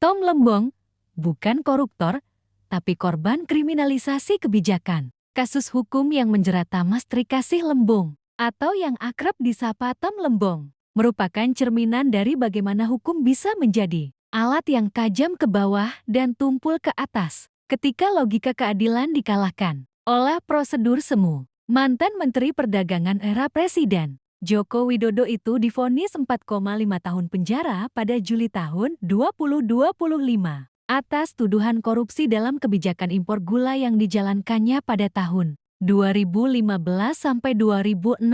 Tom Lembong bukan koruptor, tapi korban kriminalisasi kebijakan. Kasus hukum yang menjerat Thamas Trikasih Lembong, atau yang akrab disapa Tom Lembong, merupakan cerminan dari bagaimana hukum bisa menjadi alat yang tajam ke bawah dan tumpul ke atas ketika logika keadilan dikalahkan oleh prosedur semu. Mantan Menteri Perdagangan era Presiden Joko Widodo itu divonis 4,5 tahun penjara pada Juli tahun 2025 atas tuduhan korupsi dalam kebijakan impor gula yang dijalankannya pada tahun 2015 sampai 2016.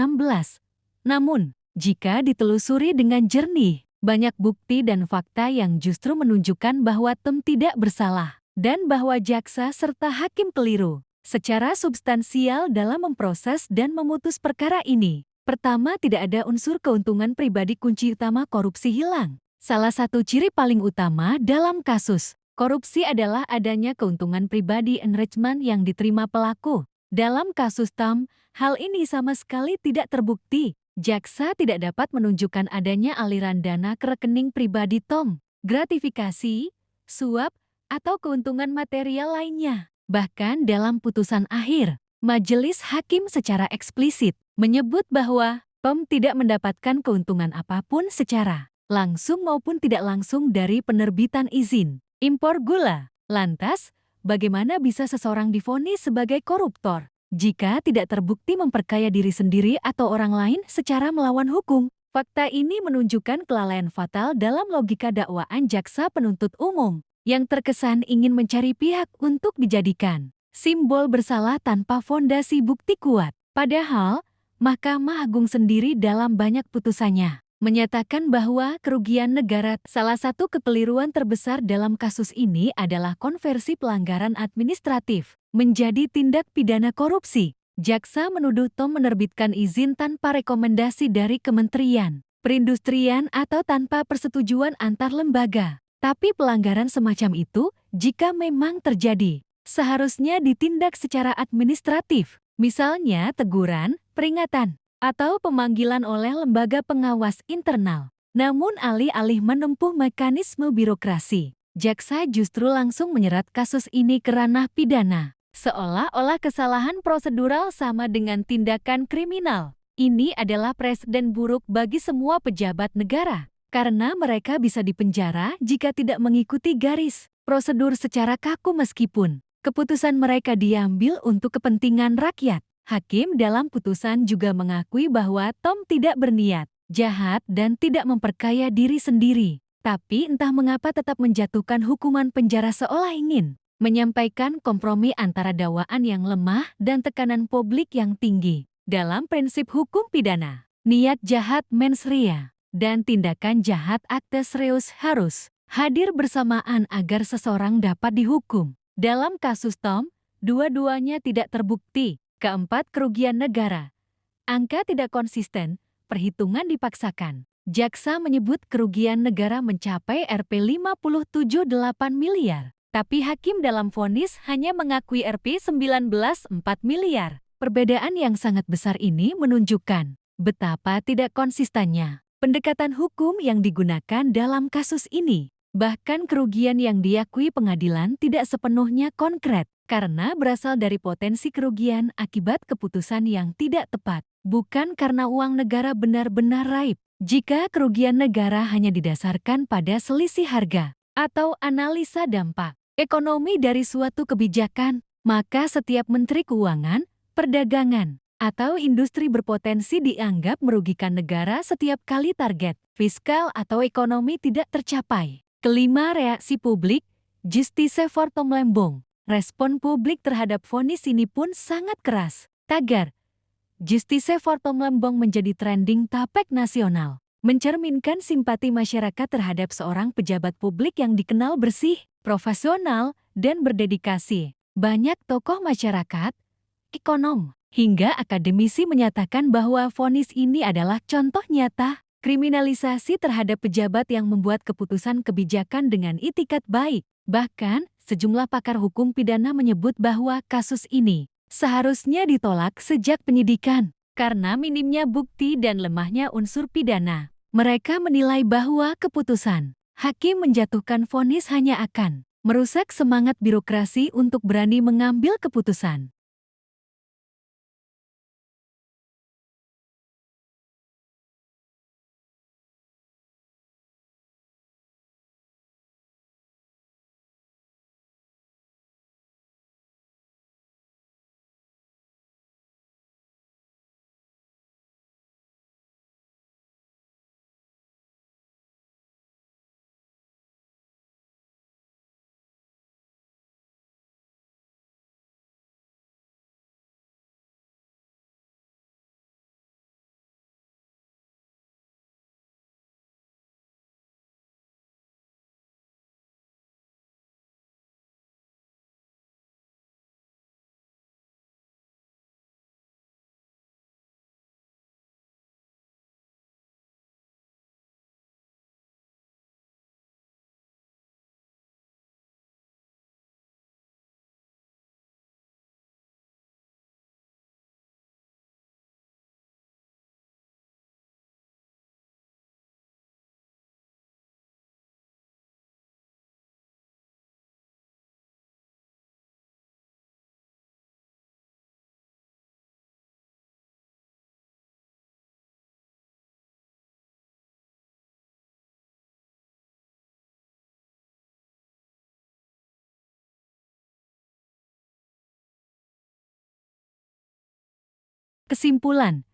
Namun, jika ditelusuri dengan jernih, banyak bukti dan fakta yang justru menunjukkan bahwa Tom tidak bersalah dan bahwa jaksa serta hakim keliru secara substansial dalam memproses dan memutus perkara ini. Pertama, tidak ada unsur keuntungan pribadi. Kunci utama korupsi hilang. Salah satu ciri paling utama dalam kasus korupsi adalah adanya keuntungan pribadi enrichment yang diterima pelaku. Dalam kasus Tom, hal ini sama sekali tidak terbukti. Jaksa tidak dapat menunjukkan adanya aliran dana ke rekening pribadi Tom, gratifikasi, suap, atau keuntungan material lainnya. Bahkan dalam putusan akhir, majelis hakim secara eksplisit menyebut bahwa Tom tidak mendapatkan keuntungan apapun secara langsung maupun tidak langsung dari penerbitan izin impor gula. Lantas, bagaimana bisa seseorang divonis sebagai koruptor jika tidak terbukti memperkaya diri sendiri atau orang lain secara melawan hukum? Fakta ini menunjukkan kelalaian fatal dalam logika dakwaan jaksa penuntut umum yang terkesan ingin mencari pihak untuk dijadikan simbol bersalah tanpa fondasi bukti kuat. Padahal, Mahkamah Agung sendiri dalam banyak putusannya menyatakan bahwa kerugian negara. Salah satu kekeliruan terbesar dalam kasus ini adalah konversi pelanggaran administratif menjadi tindak pidana korupsi. Jaksa menuduh Tom menerbitkan izin tanpa rekomendasi dari Kementerian Perindustrian atau tanpa persetujuan antar lembaga. Tapi pelanggaran semacam itu, jika memang terjadi, seharusnya ditindak secara administratif. Misalnya teguran, peringatan, atau pemanggilan oleh lembaga pengawas internal. Namun alih-alih menempuh mekanisme birokrasi, jaksa justru langsung menyerat kasus ini ke ranah pidana. Seolah-olah kesalahan prosedural sama dengan tindakan kriminal. Ini adalah presiden buruk bagi semua pejabat negara, karena mereka bisa dipenjara jika tidak mengikuti garis prosedur secara kaku meskipun keputusan mereka diambil untuk kepentingan rakyat. Hakim dalam putusan juga mengakui bahwa Tom tidak berniat jahat dan tidak memperkaya diri sendiri. Tapi entah mengapa tetap menjatuhkan hukuman penjara seolah ingin menyampaikan kompromi antara dakwaan yang lemah dan tekanan publik yang tinggi. Dalam prinsip hukum pidana, niat jahat mens rea dan tindakan jahat actus reus harus hadir bersamaan agar seseorang dapat dihukum. Dalam kasus Tom, dua-duanya tidak terbukti. Keempat, kerugian negara. Angka tidak konsisten, perhitungan dipaksakan. Jaksa menyebut kerugian negara mencapai Rp 57,8 miliar. Tapi hakim dalam vonis hanya mengakui Rp 19,4 miliar. Perbedaan yang sangat besar ini menunjukkan betapa tidak konsistennya pendekatan hukum yang digunakan dalam kasus ini. Bahkan kerugian yang diakui pengadilan tidak sepenuhnya konkret, karena berasal dari potensi kerugian akibat keputusan yang tidak tepat, bukan karena uang negara benar-benar raib. Jika kerugian negara hanya didasarkan pada selisih harga atau analisa dampak ekonomi dari suatu kebijakan, maka setiap menteri keuangan, perdagangan, atau industri berpotensi dianggap merugikan negara setiap kali target fiskal atau ekonomi tidak tercapai. Kelima, reaksi publik, Justice for Tom Lembong. Respon publik terhadap vonis ini pun sangat keras. Tagar Justice for Tom Lembong menjadi trending topik nasional, mencerminkan simpati masyarakat terhadap seorang pejabat publik yang dikenal bersih, profesional, dan berdedikasi. Banyak tokoh masyarakat, ekonom, hingga akademisi menyatakan bahwa vonis ini adalah contoh nyata kriminalisasi terhadap pejabat yang membuat keputusan kebijakan dengan itikat baik. Bahkan, sejumlah pakar hukum pidana menyebut bahwa kasus ini seharusnya ditolak sejak penyidikan karena minimnya bukti dan lemahnya unsur pidana. Mereka menilai bahwa keputusan Hakim menjatuhkan vonis hanya akan merusak semangat birokrasi untuk berani mengambil keputusan. Kesimpulan,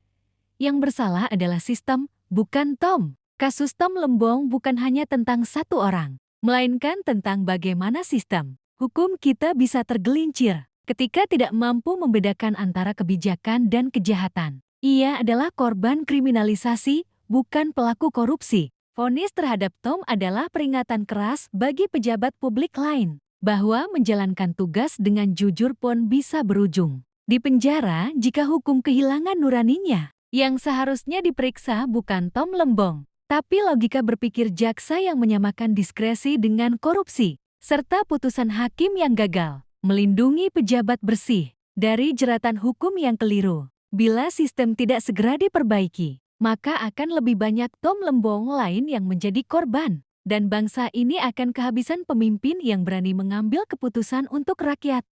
yang bersalah adalah sistem, bukan Tom. Kasus Tom Lembong bukan hanya tentang satu orang, melainkan tentang bagaimana sistem hukum kita bisa tergelincir ketika tidak mampu membedakan antara kebijakan dan kejahatan. Ia adalah korban kriminalisasi, bukan pelaku korupsi. Vonis terhadap Tom adalah peringatan keras bagi pejabat publik lain bahwa menjalankan tugas dengan jujur pun bisa berujung di penjara jika hukum kehilangan nuraninya. Yang seharusnya diperiksa bukan Tom Lembong, tapi logika berpikir jaksa yang menyamakan diskresi dengan korupsi, serta putusan hakim yang gagal melindungi pejabat bersih dari jeratan hukum yang keliru. Bila sistem tidak segera diperbaiki, maka akan lebih banyak Tom Lembong lain yang menjadi korban, dan bangsa ini akan kehabisan pemimpin yang berani mengambil keputusan untuk rakyat.